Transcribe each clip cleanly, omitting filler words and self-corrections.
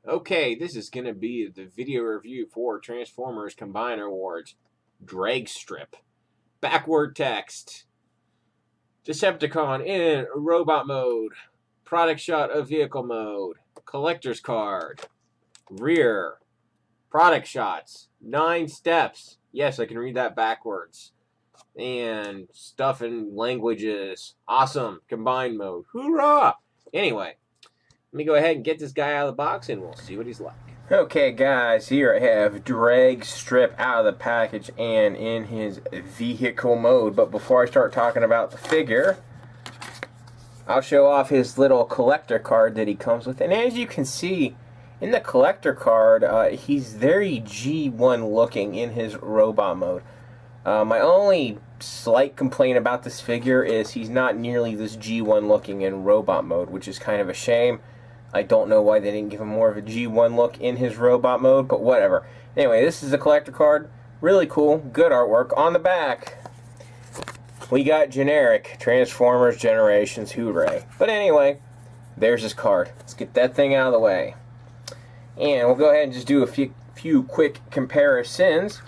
Okay, this is going to be the video review for Transformers Combiner Awards. Dragstrip. Backward text. Decepticon in robot mode. Product shot of vehicle mode. Collector's card. Rear. Product shots. 9 steps. Yes, I can read that backwards. And stuff in languages. Awesome. Combined mode. Hoorah! Anyway, let me go ahead and get this guy out of the box and we'll see what he's like. Okay guys, here I have Dragstrip out of the package and in his vehicle mode. But before I start talking about the figure, I'll show off his little collector card that he comes with. And as you can see, in the collector card, he's very G1 looking in his robot mode. My only slight complaint about this figure is he's not nearly this G1 looking in robot mode, which is kind of a shame. I don't know why they didn't give him more of a G1 look in his robot mode, but whatever. Anyway, this is a collector card. Really cool. Good artwork. On the back, we got generic Transformers Generations. Hooray. But anyway, there's his card. Let's get that thing out of the way. And we'll go ahead and just do a few quick comparisons.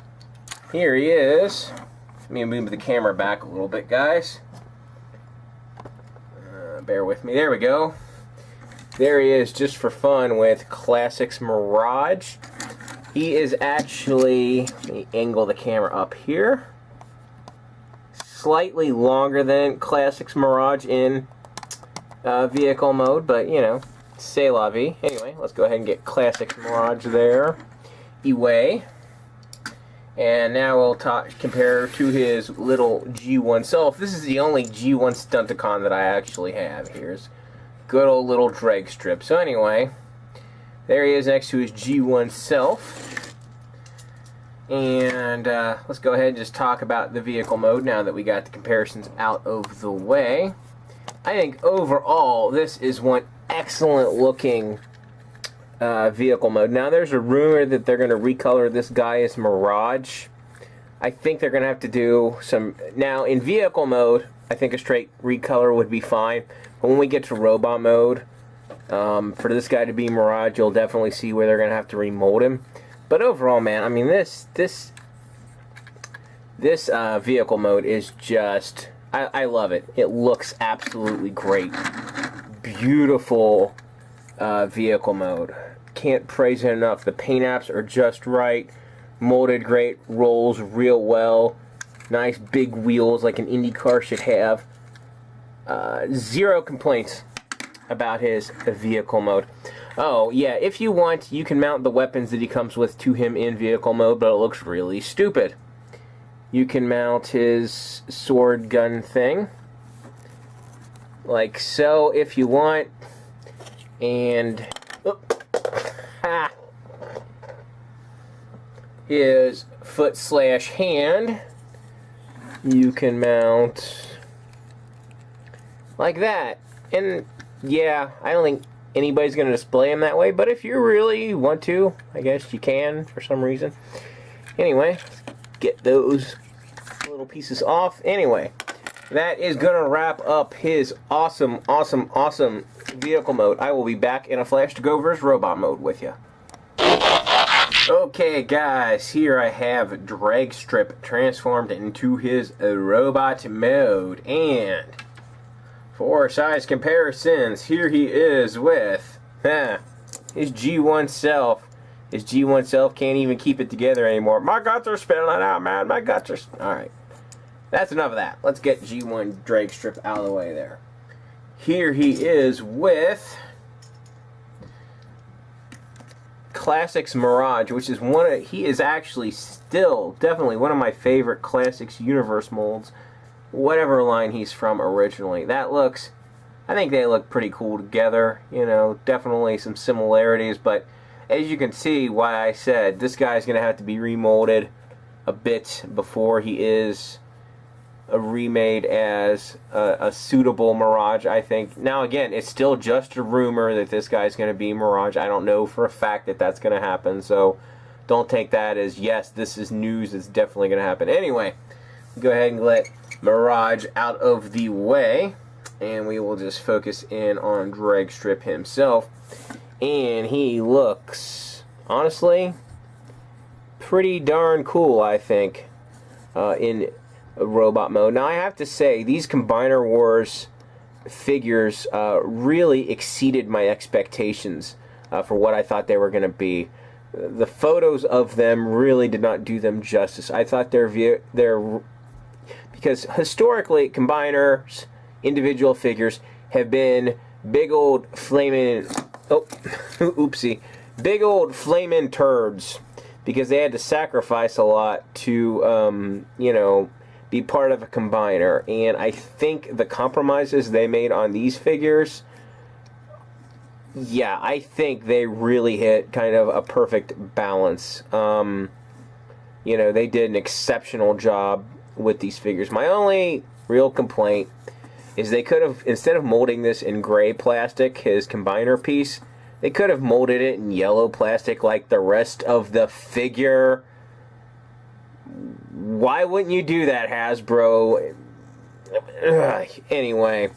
Here he is. Let me move the camera back a little bit, guys. Bear with me. There we go. There he is, just for fun, with Classics Mirage. He is actually, let me angle the camera up here, slightly longer than Classics Mirage in vehicle mode, but you know, c'est la vie. Anyway, let's go ahead and get Classics Mirage there. Away. And now we'll compare to his little G1 self. This is the only G1 Stunticon that I actually have. Here's good old little Dragstrip. So anyway, there he is next to his G1 self. And let's go ahead and just talk about the vehicle mode now that we got the comparisons out of the way. I think overall this is one excellent looking vehicle mode. Now there's a rumor that they're going to recolor this guy as Mirage. I think they're going to have to do some... Now in vehicle mode, I think a straight recolor would be fine. But when we get to robot mode, for this guy to be Mirage, you'll definitely see where they're going to have to remold him. But overall, man, I mean, this vehicle mode is just... I love it. It looks absolutely great. Beautiful vehicle mode. Can't praise it enough. The paint apps are just right. Molded great. Rolls real well. Nice big wheels like an Indy car should have. Zero complaints about his vehicle mode. Oh, yeah, if you want, you can mount the weapons that he comes with to him in vehicle mode, but it looks really stupid. You can mount his sword gun thing, like so, if you want. And his foot/hand, you can mount like that. And yeah, I don't think anybody's going to display him that way, but if you really want to, I guess you can for some reason. Anyway, get those little pieces off. Anyway, that is going to wrap up his awesome vehicle mode. I will be back in a flash to go over his robot mode with you. Okay guys, here I have Dragstrip transformed into his robot mode, and for size comparisons, here he is with his G1 self. His G1 self can't even keep it together anymore. My guts are spilling out, man. My guts are... Alright. That's enough of that. Let's get G1 Dragstrip out of the way there. Here he is with Classics Mirage, which is he is actually still definitely one of my favorite Classics Universe molds. Whatever line he's from originally. I think they look pretty cool together. You know, definitely some similarities, but as you can see, why I said this guy's going to have to be remolded a bit before he is remade as a suitable Mirage, I think. Now again, it's still just a rumor that this guy's going to be Mirage. I don't know for a fact that that's going to happen, so don't take that as, yes, this is news, it's definitely going to happen. Anyway, go ahead and let Mirage out of the way, and we will just focus in on Dragstrip himself. And he looks, honestly, pretty darn cool, I think, in robot mode. Now, I have to say, these Combiner Wars figures really exceeded my expectations for what I thought they were going to be. The photos of them really did not do them justice. I thought because historically, Combiners, individual figures, have been big old flaming, big old flaming turds, because they had to sacrifice a lot to, be part of a Combiner. And I think the compromises they made on these figures, yeah, I think they really hit kind of a perfect balance. They did an exceptional job with these figures. My only real complaint is they could have, instead of molding this in gray plastic, his Combiner piece, they could have molded it in yellow plastic like the rest of the figure. Why wouldn't you do that, Hasbro? Anyway,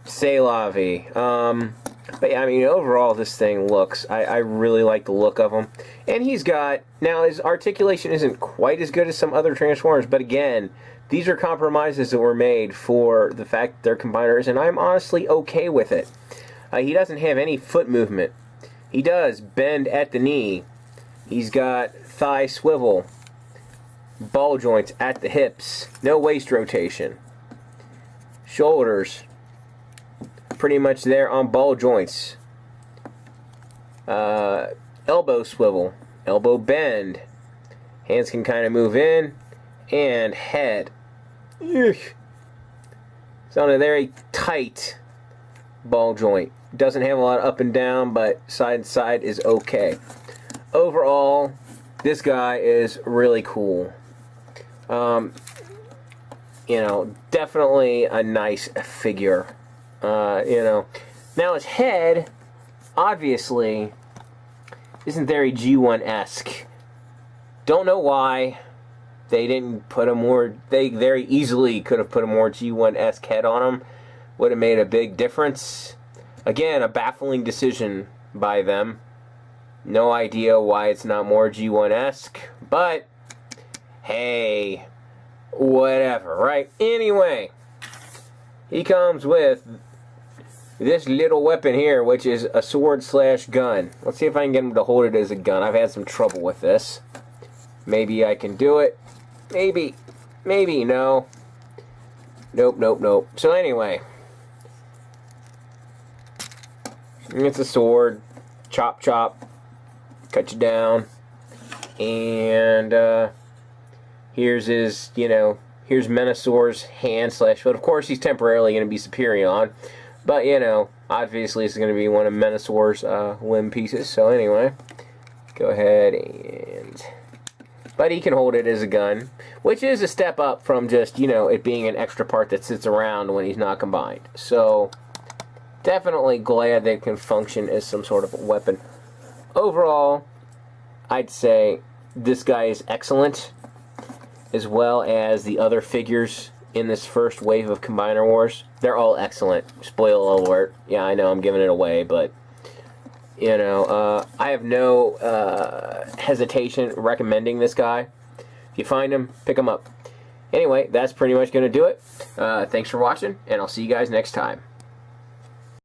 c'est la vie. But yeah, I mean, overall, this thing looks, I really like the look of him. And he's got, now his articulation isn't quite as good as some other Transformers, but again, these are compromises that were made for the fact that they're Combiners, and I'm honestly okay with it. He doesn't have any foot movement. He does bend at the knee. He's got thigh swivel, ball joints at the hips, no waist rotation. Shoulders, pretty much there on ball joints. Elbow swivel, elbow bend. Hands can kind of move in, and head. It's on a very tight ball joint. Doesn't have a lot of up and down, but side to side is okay. Overall, this guy is really cool. Definitely a nice figure. Now his head, obviously, isn't very G1-esque. Don't know why they didn't put a more, they very easily could have put a more G1-esque head on him. Would have made a big difference. Again, a baffling decision by them. No idea why it's not more G1-esque, but hey, whatever, right? Anyway, he comes with this little weapon here, which is a sword/gun. Let's see if I can get him to hold it as a gun. I've had some trouble with this. Maybe I can do it. Maybe, no. Nope. So anyway, it's a sword. Chop, cut you down. And here's his, here's Menassor's hand/foot. Of course, he's temporarily going to be Superion. But, obviously it's going to be one of Menassor's limb pieces. So anyway, go ahead and... But he can hold it as a gun, which is a step up from just, it being an extra part that sits around when he's not combined. So, definitely glad that it can function as some sort of weapon. Overall, I'd say this guy is excellent, as well as the other figures in this first wave of Combiner Wars. They're all excellent. Spoiler alert. Yeah, I know I'm giving it away, but, I have no hesitation recommending this guy. If you find him, pick him up. Anyway, that's pretty much going to do it. Thanks for watching, and I'll see you guys next time.